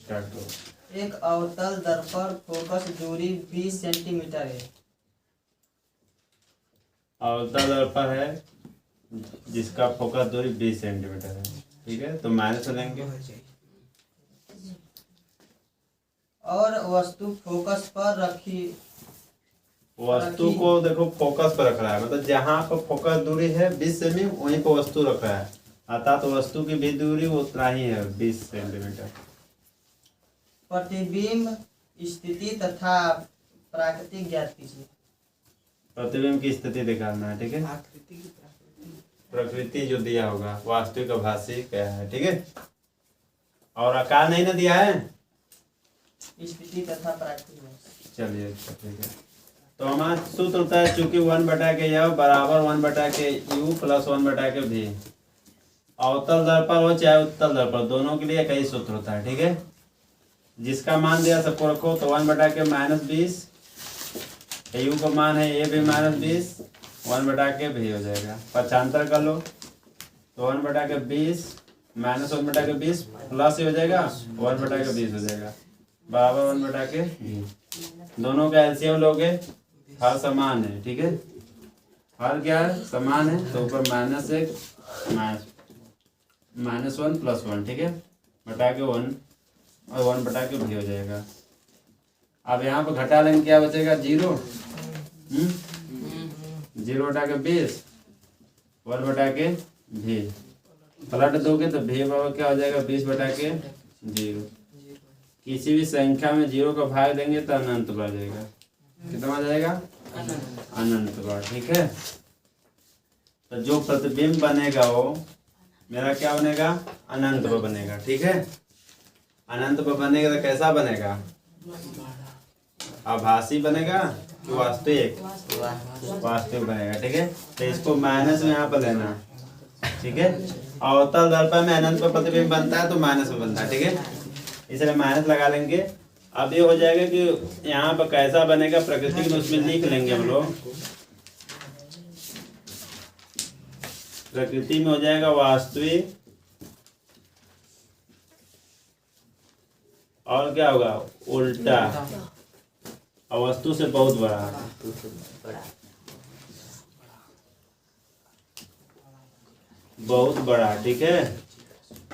Start करो। एक अवतल दर्पण फोकस दूरी 20 सेंटीमीटर है। अवतल दर्पण है जिसका फोकस दूरी 20 सेंटीमीटर है, ठीक है, तो माइनस लेंगे। और वस्तु फोकस पर रखी, वस्तु को देखो फोकस पर रख रहा है, मतलब जहाँ पर फोकस दूरी है 20 सेमी वहीं पर वस्तु रख रहा है, अर्थात तो वस्तु की भी दूरी उतना ही है 20 सेंटीमीटर। प्रतिबिंब स्थिति तथा प्राकृतिक ज्ञात कीजिए। प्रतिबिंब की स्थिति दिखाना है, ठीक है, प्रकृति जो दिया होगा, वास्तविक आभासी क्या है, ठीक है, और आकार नहीं ना दिया है, स्थिति तथा प्राकृतिक। चलिए ठीक है। तो हमारा सूत्र होता है चूंकि 1/F बराबर 1/U प्लस 1/V। अवतल दर्पण हो चाहे उत्तल दर्पण, दोनों के लिए एक ही सूत्र होता है, ठीक है। जिसका मान दिया सबको रखो, तो 1/K -20, U का मान है A भी -20, 1/K हो जाएगा। पक्षांतर कर लो तो 1/20 -1/20 प्लस हो जाएगा 1/20 हो जाएगा बराबर 1/K। दोनों का एलसीएम लोगे, हर समान है, ठीक है, हर क्या है समान है, तो ऊपर -1 -1 + 1, ठीक है, बटा के 1 और 1/V हो जाएगा। अब यहाँ पर घटा लेंगे, क्या बचेगा 0, 0/20 1/V, पलट दोगे तो V बराबर क्या हो जाएगा 20/0। किसी भी संख्या में 0 का भाग देंगे तो अनंत बढ़ जाएगा, कितना आ जाएगा अनंत बार, ठीक है। तो जो प्रतिबिंब बनेगा वो मेरा क्या बनेगा अनंत पर बनेगा, ठीक है। अनंत पर बनेगा तो कैसा बनेगा, आभासी बनेगा कि वास्तविक, वास्तविक बनेगा, ठीक है। तो इसको माइनस में यहाँ पर लेना, ठीक है। अवतल दर्पण में अनंत पर प्रतिबिंब बनता है तो माइनस में बनता है, ठीक है, इसलिए माइनस लगा लेंगे। अब ये हो जाएगा कि यहाँ पर कैसा बनेगा प्रकृति में, उसमें लिख लेंगे हम लोग। प्रकृति में हो जाएगा वास्तविक, और क्या होगा उल्टा, और वस्तु से बहुत बड़ा, बहुत बड़ा, ठीक है,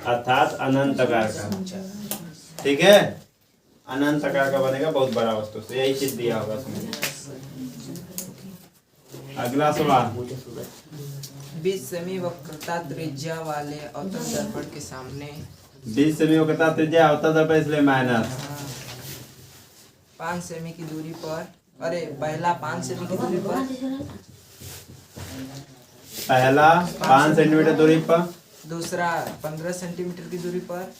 अर्थात अनंत आकार का, ठीक है, अनंत आकार का बनेगा बहुत बड़ा वस्तु से, यही चीज दिया होगा उसमें। अगला सवाल, 20 सेमी वक्रता त्रिज्या वाले अवतल दर्पण के सामने 20 सेमी वक्रता त्रिज्या अवतल दर्पण, इसलिए माइनस 5 सेमी की दूरी पर, अरे पहला 5 सेमी की दूरी पर, पहला 5 सेंटीमीटर दूरी पर, दूसरा 15 सेंटीमीटर की दूरी पर,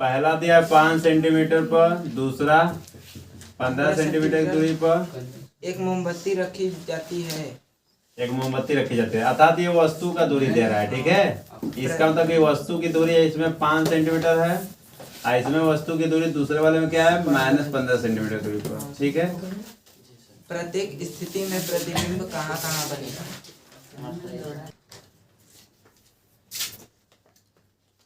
पहला दिया 5 सेंटीमीटर पर, दूसरा 15 सेंटीमीटर की दूरी पर, एक मोमबत्ती रखी जाती है, एक मोमबत्ती रखी जाती है, अर्थात ये वस्तु का दूरी दे रहा है, ठीक है। इसका मतलब ये वस्तु की दूरी है, इसमें 5 सेंटीमीटर है, और इसमें वस्तु की दूरी दूसरे वाले में क्या है -15 सेंटीमीटर दूरी पर, ठीक है। प्रत्येक स्थिति में प्रतिबिंब कहाँ कहाँ बनेगा।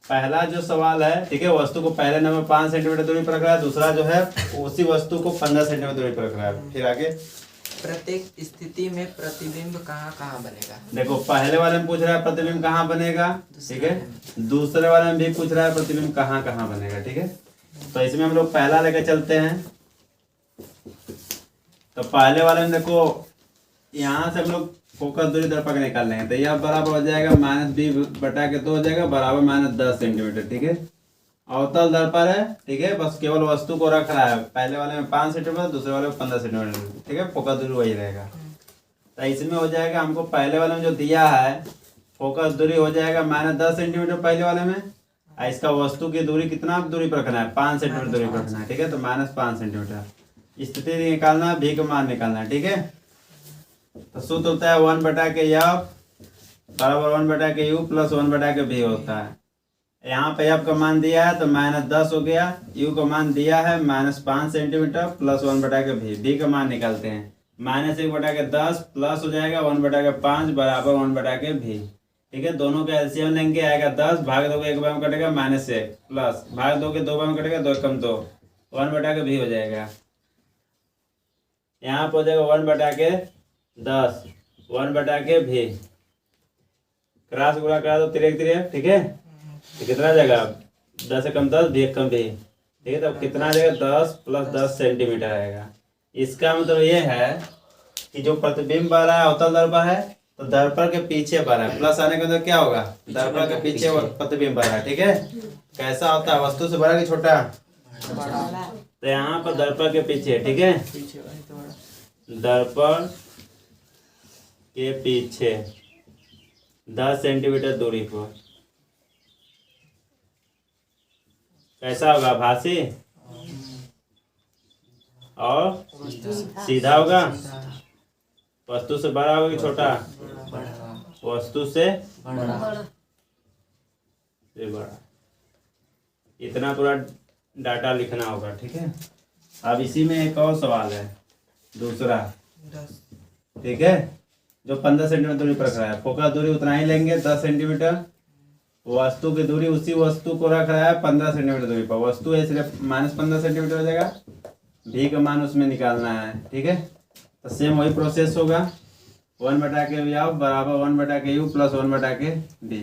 पहला जो सवाल है, ठीक है, वस्तु को पहले नंबर 5 सेंटीमीटर दूरी पर रख रहा है, दूसरा जो है उसी वस्तु को 15 सेंटीमीटर दूरी पर रख रहा है। फिर आगे प्रत्येक स्थिति में प्रतिबिंब कहाँ कहाँ बनेगा। देखो पहले वाले में पूछ रहा है प्रतिबिंब कहाँ बनेगा, ठीक है, दूसरे वाले में भी पूछ रहा है प्रतिबिंब कहाँ कहाँ बनेगा, ठीक है। तो इसमें हम लोग पहला लेकर चलते हैं। तो पहले वाले में देखो यहाँ से हम लोग फोकस दूरी दर्पण निकाल लेंगे, तो यह बराबर हो जाएगा -20/2 हो जाएगा बराबर -10 सेंटीमीटर, ठीक है। अवतल दर्पण है, ठीक है, बस केवल वस्तु को रख रहा है, पहले वाले में 5 सेंटीमीटर, दूसरे वाले में 15 सेंटीमीटर, ठीक है, फोकस दूरी वही रहेगा। तो इसमें हो जाएगा हमको पहले वाले में जो दिया है फोकस दूरी हो जाएगा -10 सेंटीमीटर पहले वाले में, और इसका वस्तु की दूरी कितना दूरी पर रखना है 5 सेंटीमीटर दूरी पर रखना है, ठीक है, तो -5 सेंटीमीटर। स्थिति निकालना है, भी का मान निकालना है, ठीक है। तो सूत्र होता है 1/F बराबर 1/U प्लस 1/V होता है। यहाँ पे F का मान दिया है तो -10 हो गया, U का मान दिया है -5 सेंटीमीटर प्लस 1/V, V का मान निकालते हैं -1/10 प्लस हो जाएगा 1/5 बराबर 1/V। ठीक है, दोनों का एलसीएम लेंगे, आएगा 10, भाग दोगे 1 बार में कटेगा -1, प्लस भाग दोगे 2 बार में कटेगा 2 कम 2, 1 बटा के भी हो जाएगा। यहाँ पर हो जाएगा 1 बटा के 10, 1 बटा के भी, क्रॉस गुणा करा दो 3 3, ठीक है, तो कितना आ जाएगा 10 से कम 10, भी 1 कम भी, ठीक है, तो कितना आ जाएगा 10 + 10 सेंटीमीटर आएगा। इसका मतलब ये है कि जो प्रतिबिंब आ रहा है अवतल दर्पण है, तो दर्पण के पीछे बढ़ रहा है, प्लस आने के अंदर क्या होगा, दर्पण के पीछे प्रतिबिंब बढ़ रहा है, ठीक है। कैसा होता है, वस्तु से बड़ा कि छोटा, तो यहाँ पर दर्पण के पीछे, ठीक है, दर्पण के पीछे 10 सेंटीमीटर दूरी पर कैसा होगा, भासी और सीधा होगा, वस्तु से बड़ा होगा कि छोटा, वस्तु से बड़ा। इतना पूरा डाटा लिखना होगा, ठीक है। अब इसी में एक और सवाल है, दूसरा, ठीक है, जो 15 सेंटीमीटर दूरी पर रख रहा है, फोकस दूरी उतना ही लेंगे 10 सेंटीमीटर, वस्तु की दूरी उसी वस्तु को रख रहा है 15 सेंटीमीटर दूरी पर, वस्तु है इसलिए -15 सेंटीमीटर हो जाएगा, भी का मान उसमें निकालना है, ठीक है। तो सेम वही प्रोसेस होगा, 1 बटा के यू बराबर 1 बटा के यू प्लस 1 बटा के बी।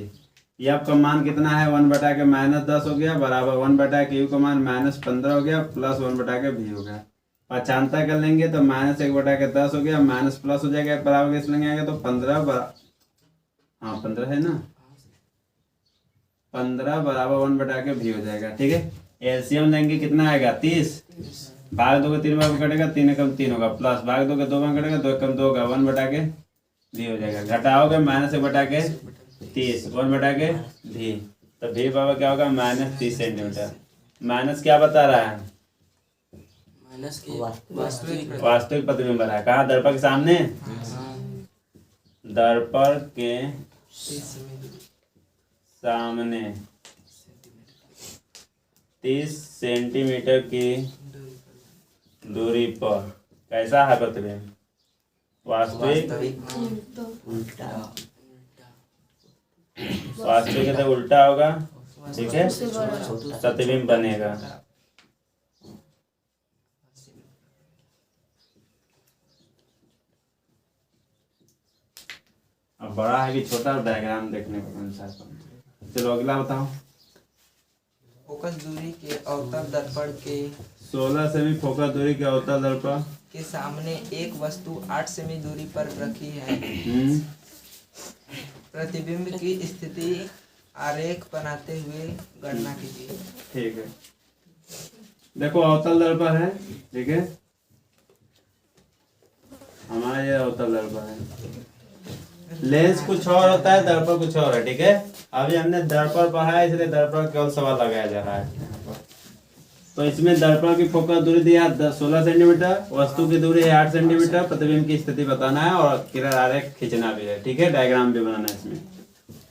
यफ का मान कितना है, 1 बटा के -10 हो गया, बराबर 1 बटा के यू का मान -15 हो गया, प्लस 1 बटा के बी हो गया। पचानता कर लेंगे तो -1 बटा के 10 हो गया, माइनस प्लस हो जाएगा, बराबर किस लेंगे आएगा, तो 15 हाँ 15 है ना, 15 बराबर 1 बटा के भी हो जाएगा, ठीक है। एलसीएम लेंगे कितना आएगा 30, भाग दोगे 3 बार कटेगा, 3 कम 3 होगा, प्लस भाग दोगे 2 बार कटेगा, 2 कम 2 होगा, 1 बटा के भी हो जाएगा, घटाओगे -1 बटा के 30, 1 बटा के भी, तो भी बाबा क्या होगा -30 सेंटीमीटर। माइनस क्या बता रहा है, वास्तविक प्रतिबिंब रहा है, कहाँ, दर्पण के सामने, दर्पण के सामने 30 सेंटीमीटर की दूरी पर कैसा है प्रतिबिंब, वास्तविक तो उल्टा होगा, ठीक है, प्रतिबिंब बनेगा। अब बड़ा है कि छोटा, डायग्राम देखने को अनुसार। चलो अगला बताओ, फोकस दूरी के अवतल दर्पण के 16 सेमी फोकस दूरी के अवतल दर्पण के सामने एक वस्तु 8 सेमी दूरी पर रखी है। प्रतिबिंब की स्थिति आरेख बनाते हुए गणना कीजिए। ठीक है, देखो अवतल दर्पण है, ठीक है, हमारा ये अवतल दर्पण है, लेंस कुछ और होता है, दर्पण कुछ और है, ठीक है। अभी हमने दर्पण पढ़ा है, इसलिए दर्पण केवल सवाल लगाया जा रहा है। तो इसमें दर्पण की फोकस दूरी दिया 16 सेंटीमीटर, वस्तु की दूरी है 8 सेंटीमीटर, प्रतिबिंब की स्थिति बताना है और किरण आरेख खींचना भी है, ठीक है, डायग्राम भी बनाना है इसमें।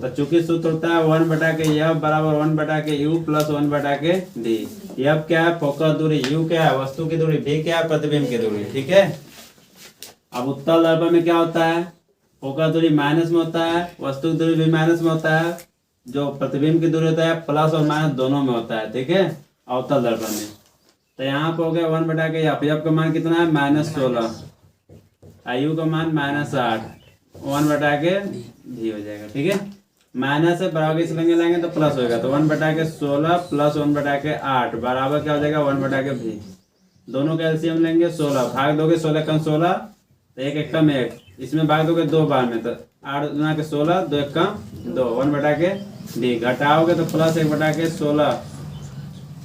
तो चूंकि सूत्र होता है 1 बटा के यफ बराबर 1 बटा के यू प्लस 1 बटा के डी। यफ क्या है, फोकस दूरी, यू क्या है, वस्तु की दूरी, भी क्या है, प्रतिबिंब की दूरी, ठीक है। अब उत्तल दर्पण में क्या होता है, फोकस दूरी माइनस में होता है, वस्तु की दूरी भी माइनस में होता है, जो प्रतिबिंब की दूरी होता है प्लस और माइनस दोनों में होता है, ठीक है, अवतल दर्पण में। तो यहाँ पे हो गया 1 बटा के यफ का मान कितना है -16, यू का मान -8, 1 बटा के भी हो जाएगा, ठीक है। माइनस से बराबर इस लेंगे लाएंगे तो प्लस होगा, तो 1 बटा के 16 प्लस 1 बटा के 8 बराबर क्या हो जाएगा 1 बटा के भी। दोनों का एलसीएम लेंगे 16, भाग दोगे 16 कम 16 तो 1 एक कम 1, इसमें भाग दोगे 2 बार में, तो 8 गुना के 16, 2 एक कम 2, 1 बटा के भी, घटाओगे तो प्लस 1 बटा के 16,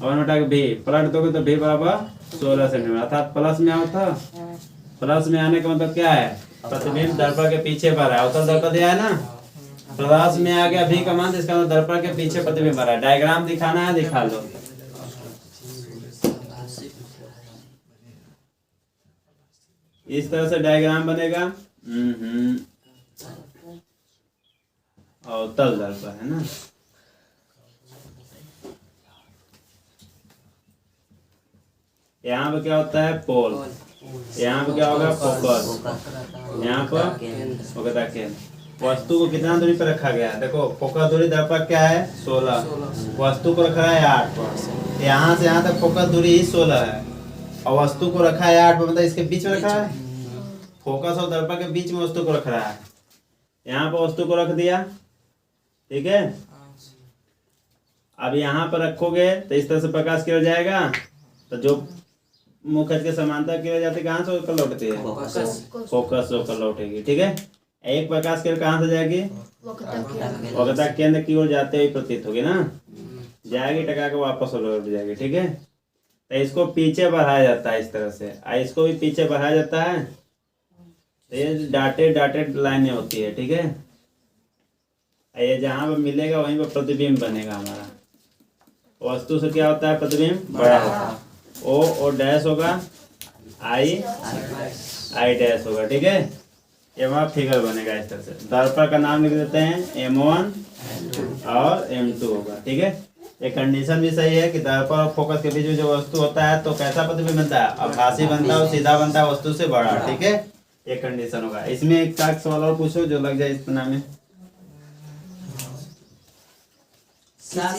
1 बटा के भी, पलट दोगे तो भी बराबर 16 सेंटीमीटर, अर्थात प्लस में आओ था। प्लस में आने का मतलब क्या है, प्रतिबिंब दर्पण के पीछे पर है, अवतल दर्पण दिया है ना, प्लस में आ गया भी का मान, इसका मतलब दर्पण के पीछे प्रतिबिंब आ रहा है। डायग्राम दिखाना है, दिखा लो। इस तरह से डायग्राम बनेगा। अवतल दर्पण है ना, यहाँ पे क्या होता है पोल, यहाँ पे क्या होगा फोकस, यहाँ पर होगा केंद्र, वस्तु को कितना दूरी पर रखा गया है? देखो फोकस दूरी दर्पण क्या है 16, वस्तु को रखा है 8 पर। यहाँ से यहाँ तक फोकस दूरी ही 16 है और वस्तु को रखा है 8 पर, मतलब इसके बीच में रखा है। फोकस और दर्पण के बीच में वस्तु को रख रहा है। यहाँ पर वस्तु को रख दिया, ठीक है। अब यहाँ पर रखोगे तो इस तरह से प्रकाश किरण जाएगा, तो जो मुख्य के समांतर किरण जाती है कहाँ से होकर लौटती है? फोकस होकर लौटेगी, ठीक है। एक प्रकाश किरण कहाँ से जाएगी? वक्रता केंद्र की ओर जाते हुए प्रतीत होगी ना, जाएगी टका के वापस लौट जाएगी, ठीक है। तो इसको पीछे बढ़ाया जाता है इस तरह से, इसको भी पीछे बढ़ाया जाता है। तो ये डाटेड लाइनें होती है, ठीक है। ये जहाँ पर मिलेगा वहीं पर प्रतिबिंब बनेगा हमारा। वस्तु से क्या होता है? प्रतिबिंब बड़ा होता है। ओ डैश होगा, आई डैश होगा, ठीक है। ये हमारा फिगर बनेगा इस तरह से। दर्पण का नाम लिख देते हैं M1 और M2 होगा, ठीक है। ये कंडीशन भी सही है कि दर्पण और फोकस के बीच में जो वस्तु होता है तो कैसा प्रतिबिंब बनता है? आभासी बनता है और सीधा बनता है वस्तु से बड़ा, ठीक है। ये कंडीशन होगा। इसमें एक सवाल और पूछो जो लग जाए इस नाम में। 7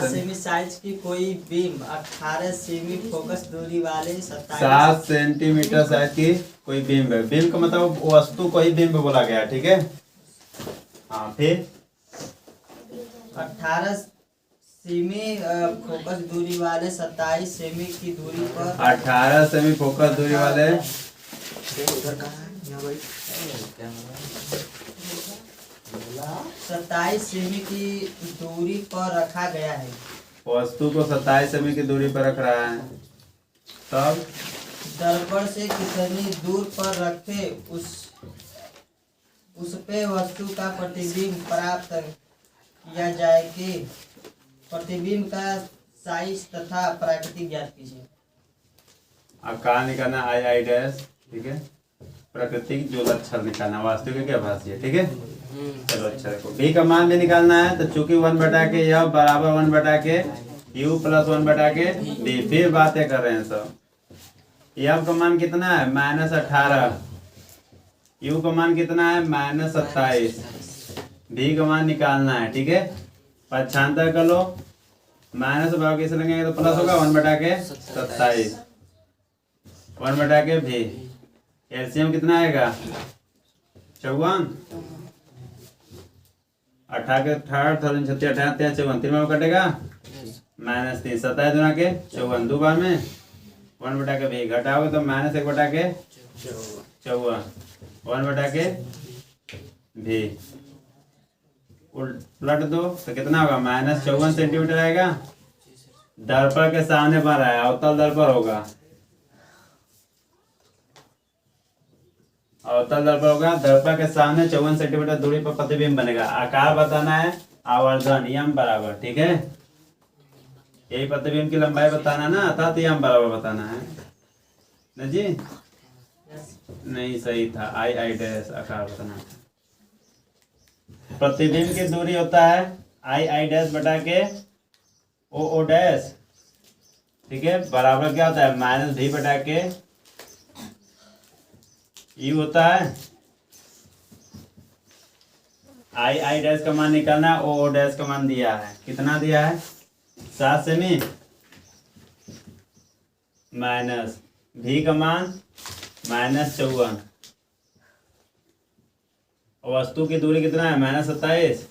सेमी साइज की कोई बीम 18 सेमी फोकस दूरी वाले 7 सेंटीमीटर साइज की कोई बीम है। बीम का मतलब वस्तु को ही बीम बोला गया, ठीक है। हाँ, फिर 18 सेमी फोकस दूरी वाले 27 सेमी की दूरी पर 18 सेमी फोकस दूरी वाले 27 सेमी की दूरी पर रखा गया है। वस्तु को 27 सेमी की दूरी पर रख रहा है। तब दर्पण से कितनी दूर पर रखे उस पे वस्तु का प्रतिबिंब प्राप्त किया जाए कि प्रतिबिंब का साइज तथा प्राकृतिक ज्ञात कीजिए। अब कहाँ निकालना? आई डैश, ठीक है। प्राकृतिक जो लक्षण निकालना, वास्तविक क्या भाषी है, ठीक है। चलो अच्छा देखो, बी का मान भी निकालना है। तो चूंकि 1 बटा के यह बराबर 1 बटा के यू प्लस 1 बटा के बी, फिर बातें कर रहे हैं सब। यह का मान कितना है? -18। यू का मान कितना है? -27। भी का मान निकालना है, ठीक है। पक्षांतर कर लो, माइनस भाव कैसे लगेंगे तो प्लस होगा 1 बटा के 27, 1 बटा के भी। एलसीएम कितना आएगा? 54। 18 के 54 में कटेगा -3, 27 गुना के 54 दो बार में 1 बटा के भी घटाओगे तो -1 बटा के 54, 1 बटा के भी उलट दो तो कितना होगा? -54 सेंटीमीटर आएगा। दर्पण के सामने बन रहा है, अवतल दर्पण होगा, अवतल दर्पण होगा। दर्पण के सामने 54 सेंटीमीटर दूरी पर प्रतिबिंब बनेगा। आकार बताना है, आवर्धन यम बराबर, ठीक है। यही प्रतिबिंब की लंबाई बताना ना, अर्थात यम बराबर बताना है ना जी। नहीं सही था, आई डैश आकार बताना था। प्रतिबिंब की दूरी होता है आई डैश बटा के ओ डैश, ठीक है। बराबर क्या होता है? -भी बटा के यू होता है। आई डैश का मान निकालना है, ओ डैश का मान दिया है, कितना दिया है? 7 सेमी माइनस भी का मान -54। वस्तु की दूरी कितना है? -27।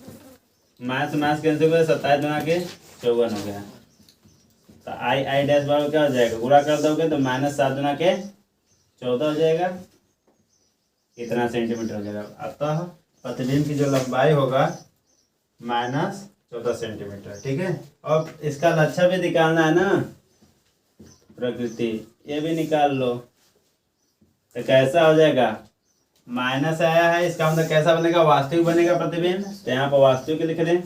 माइनस कैंसिल हो गया, 27 गुना के 54 हो गया। तो आई डैश बराबर क्या हो जाएगा? गुणा कर दोगे तो -7 गुना के 14 हो जाएगा। इतना सेंटीमीटर हो जाएगा। अतः प्रतिबिंब की जो लंबाई होगा -14 सेंटीमीटर, ठीक है। अब इसका लक्षण भी निकालना है ना, प्रकृति, ये भी निकाल लो। तो कैसा हो जाएगा? माइनस आया है, इसका मतलब कैसा बनेगा? वास्तविक बनेगा प्रतिबिंब। तो यहाँ पर वास्तविक लिख दें।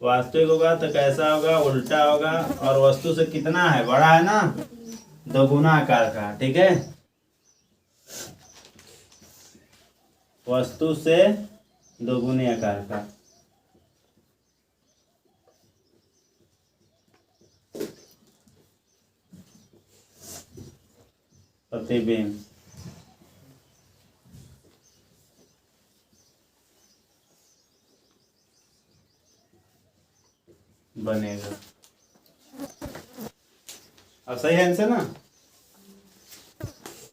वास्तविक होगा तो कैसा होगा? उल्टा होगा। और वस्तु से कितना है? बड़ा है ना, 2 गुना आकार का, ठीक है। वस्तु से 2 गुने आकार का। प्रतिबिंब बनेगा। अब सही आंसर ना।